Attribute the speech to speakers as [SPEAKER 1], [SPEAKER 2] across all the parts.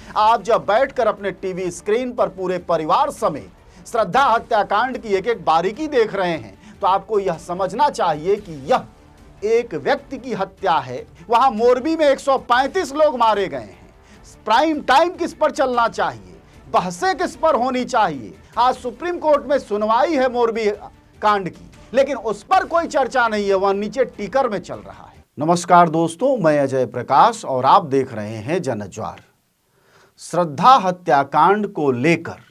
[SPEAKER 1] आप जब बैठकर अपने टीवी स्क्रीन पर पूरे परिवार समेत श्रद्धा हत्याकांड की एक एक बारीकी देख रहे हैं तो आपको यह समझना चाहिए कि यह एक व्यक्ति की हत्या है। वहां मोरबी में 135 लोग मारे गए हैं। प्राइम टाइम किस पर चलना चाहिए, बहसें किस पर होनी चाहिए। आज सुप्रीम कोर्ट में सुनवाई है मोरबी कांड की, लेकिन उस पर कोई चर्चा नहीं है, वह नीचे टीकर में चल रहा है। नमस्कार दोस्तों, मैं अजय प्रकाश और आप देख रहे हैं जनज्वार। श्रद्धा हत्याकांड को लेकर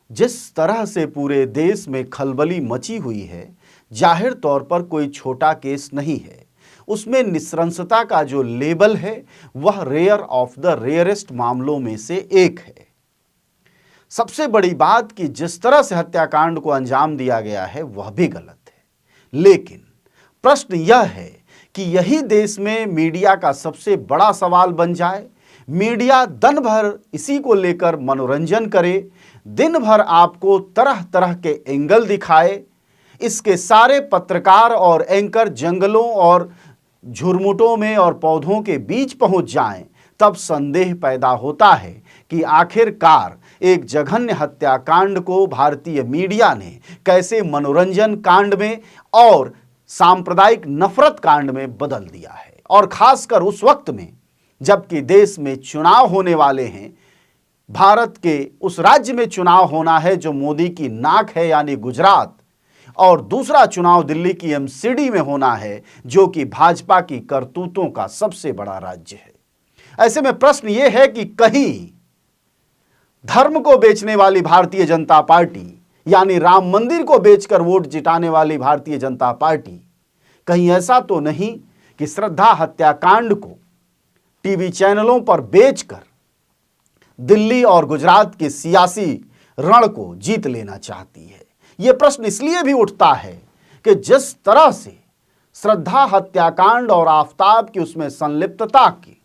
[SPEAKER 1] जिस तरह से पूरे देश में खलबली मची हुई है, जाहिर तौर पर कोई छोटा केस नहीं है। उसमें निस्संसता का जो लेबल है वह रेयर ऑफ द रेयरेस्ट मामलों में से एक है। सबसे बड़ी बात कि जिस तरह से हत्याकांड को अंजाम दिया गया है वह भी गलत है। लेकिन प्रश्न यह है कि यही देश में मीडिया का सबसे बड़ा सवाल बन जाए। मीडिया दिन भर इसी को लेकर मनोरंजन करे, दिन भर आपको तरह तरह के एंगल दिखाए, इसके सारे पत्रकार और एंकर जंगलों और झुरमुटों में और पौधों के बीच पहुंच जाएं, तब संदेह पैदा होता है कि आखिरकार एक जघन्य हत्याकांड को भारतीय मीडिया ने कैसे मनोरंजन कांड में और सांप्रदायिक नफरत कांड में बदल दिया है। और खासकर उस वक्त में जबकि देश में चुनाव होने वाले हैं, भारत के उस राज्य में चुनाव होना है जो मोदी की नाक है यानी गुजरात, और दूसरा चुनाव दिल्ली की एमसीडी में होना है जो कि भाजपा की करतूतों का सबसे बड़ा राज्य है। ऐसे में प्रश्न यह है कि कहीं धर्म को बेचने वाली भारतीय जनता पार्टी यानी राम मंदिर को बेचकर वोट जिताने वाली भारतीय जनता पार्टी कहीं ऐसा तो नहीं कि श्रद्धा हत्याकांड को टीवी चैनलों पर बेचकर दिल्ली और गुजरात के सियासी रण को जीत लेना चाहती है। यह प्रश्न इसलिए भी उठता है कि जिस तरह से श्रद्धा हत्याकांड और आफताब की उसमें संलिप्तता की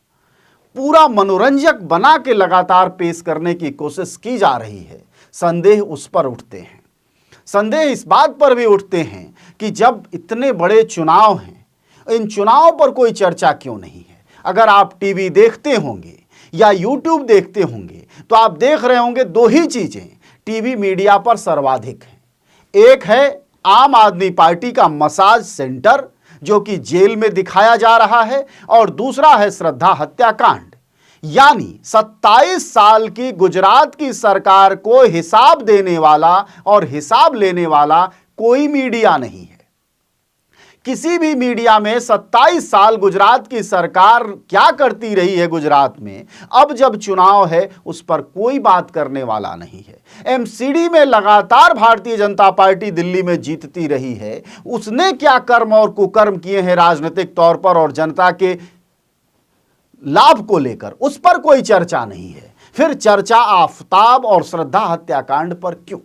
[SPEAKER 1] पूरा मनोरंजक बना के लगातार पेश करने की कोशिश की जा रही है, संदेह उस पर उठते हैं। संदेह इस बात पर भी उठते हैं कि जब इतने बड़े चुनाव हैं, इन चुनावों पर कोई चर्चा क्यों नहीं है। अगर आप टीवी देखते होंगे या यूट्यूब देखते होंगे तो आप देख रहे होंगे दो ही चीजें टीवी मीडिया पर सर्वाधिक हैं। एक है आम आदमी पार्टी का मसाज सेंटर जो कि जेल में दिखाया जा रहा है, और दूसरा है श्रद्धा हत्याकांड। यानी 27 साल की गुजरात की सरकार को हिसाब देने वाला और हिसाब लेने वाला कोई मीडिया नहीं है। किसी भी मीडिया में 27 साल गुजरात की सरकार क्या करती रही है गुजरात में, अब जब चुनाव है उस पर कोई बात करने वाला नहीं है। एमसीडी में लगातार भारतीय जनता पार्टी दिल्ली में जीतती रही है, उसने क्या कर्म और कुकर्म किए हैं राजनीतिक तौर पर और जनता के लाभ को लेकर, उस पर कोई चर्चा नहीं है। फिर चर्चा आफताब और श्रद्धा हत्याकांड पर क्यों?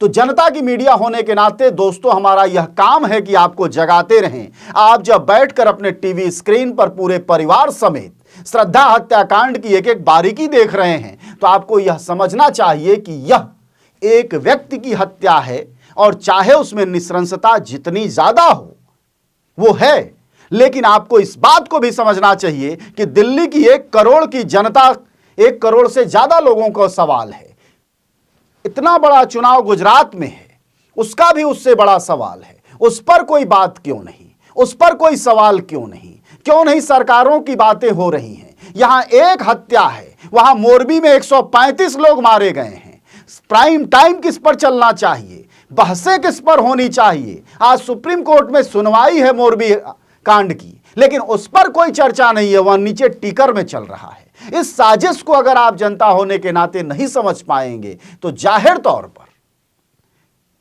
[SPEAKER 1] तो जनता की मीडिया होने के नाते दोस्तों हमारा यह काम है कि आपको जगाते रहें। आप जब बैठकर अपने टीवी स्क्रीन पर पूरे परिवार समेत श्रद्धा हत्याकांड की एक एक बारीकी देख रहे हैं तो आपको यह समझना चाहिए कि यह एक व्यक्ति की हत्या है, और चाहे उसमें निस्संसता जितनी ज्यादा हो वो है, लेकिन आपको इस बात को भी समझना चाहिए कि दिल्ली की 1 करोड़ की जनता, 1 करोड़ से ज्यादा लोगों का सवाल है। इतना बड़ा चुनाव गुजरात में है, उसका भी उससे बड़ा सवाल है। उस पर कोई बात क्यों नहीं, उस पर कोई सवाल क्यों नहीं? क्यों नहीं सरकारों की बातें हो रही हैं? यहां एक हत्या है, वहां मोरबी में 135 लोग मारे गए हैं। प्राइम टाइम किस पर चलना चाहिए, बहसें किस पर होनी चाहिए। आज सुप्रीम कोर्ट में सुनवाई है मोरबी कांड की, लेकिन उस पर कोई चर्चा नहीं है, वह नीचे टीकर में चल रहा है। इस साजिश को अगर आप जनता होने के नाते नहीं समझ पाएंगे तो जाहिर तौर पर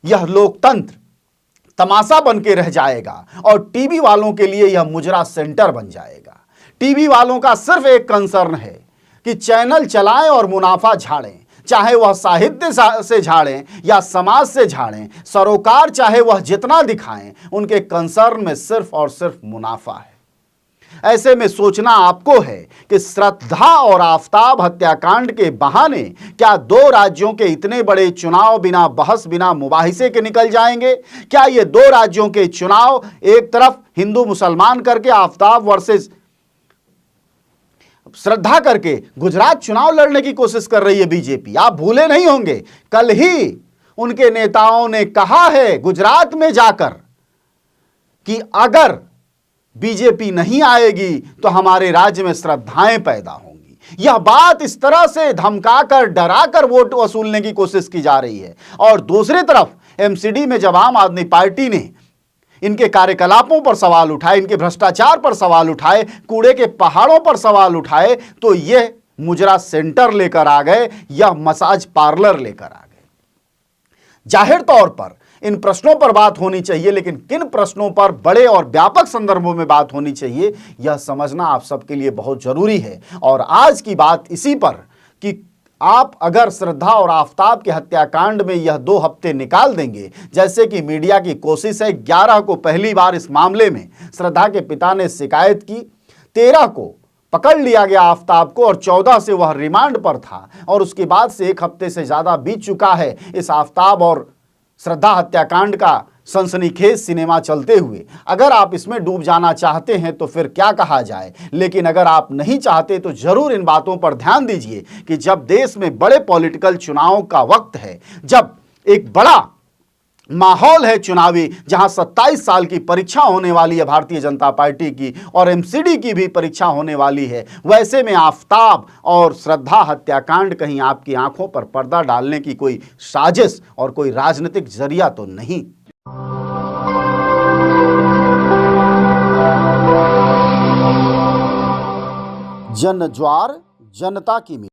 [SPEAKER 1] यह लोकतंत्र तमाशा बन के रह जाएगा और टीवी वालों के लिए यह मुजरा सेंटर बन जाएगा। टीवी वालों का सिर्फ एक कंसर्न है कि चैनल चलाएं और मुनाफा झाड़ें, चाहे वह साहित्य से झाड़ें या समाज से झाड़ें। सरोकार चाहे वह जितना दिखाएं, उनके कंसर्न में सिर्फ और सिर्फ मुनाफा है। ऐसे में सोचना आपको है कि श्रद्धा और आफताब हत्याकांड के बहाने क्या 2 राज्यों के इतने बड़े चुनाव बिना बहस बिना मुबाहिसे के निकल जाएंगे? क्या ये 2 राज्यों के चुनाव एक तरफ हिंदू मुसलमान करके आफताब वर्सेस श्रद्धा करके गुजरात चुनाव लड़ने की कोशिश कर रही है बीजेपी। आप भूले नहीं होंगे, कल ही उनके नेताओं ने कहा है गुजरात में जाकर कि अगर बीजेपी नहीं आएगी तो हमारे राज्य में श्रद्धाएं पैदा होंगी। यह बात इस तरह से धमकाकर डराकर वोट वसूलने की कोशिश की जा रही है। और दूसरी तरफ एमसीडी में जब आम आदमी पार्टी ने इनके कार्यकलापों पर सवाल उठाए, इनके भ्रष्टाचार पर सवाल उठाए, कूड़े के पहाड़ों पर सवाल उठाए, तो यह मुजरा सेंटर लेकर आ गए या मसाज पार्लर लेकर आ गए। जाहिर तौर पर इन प्रश्नों पर बात होनी चाहिए, लेकिन किन प्रश्नों पर बड़े और व्यापक संदर्भों में बात होनी चाहिए यह समझना आप सबके लिए बहुत जरूरी है। और आज की बात इसी पर कि आप अगर श्रद्धा और आफताब के हत्याकांड में यह 2 हफ्ते निकाल देंगे, जैसे कि मीडिया की कोशिश है। 11 को पहली बार इस मामले में श्रद्धा के पिता ने शिकायत की, 13 को पकड़ लिया गया आफताब को और 14 से वह रिमांड पर था और उसके बाद से 1 हफ्ते से ज्यादा बीत चुका है इस आफताब और श्रद्धा हत्याकांड का सनसनीखेज सिनेमा चलते हुए। अगर आप इसमें डूब जाना चाहते हैं तो फिर क्या कहा जाए, लेकिन अगर आप नहीं चाहते तो जरूर इन बातों पर ध्यान दीजिए कि जब देश में बड़े पॉलिटिकल चुनाव का वक्त है, जब एक बड़ा माहौल है चुनावी, जहां 27 साल की परीक्षा होने वाली है भारतीय जनता पार्टी की और एमसीडी की भी परीक्षा होने वाली है, वैसे में आफताब और श्रद्धा हत्याकांड कहीं आपकी आंखों पर पर्दा डालने की कोई साजिश और कोई राजनीतिक जरिया तो नहीं। जन ज्वार जनता की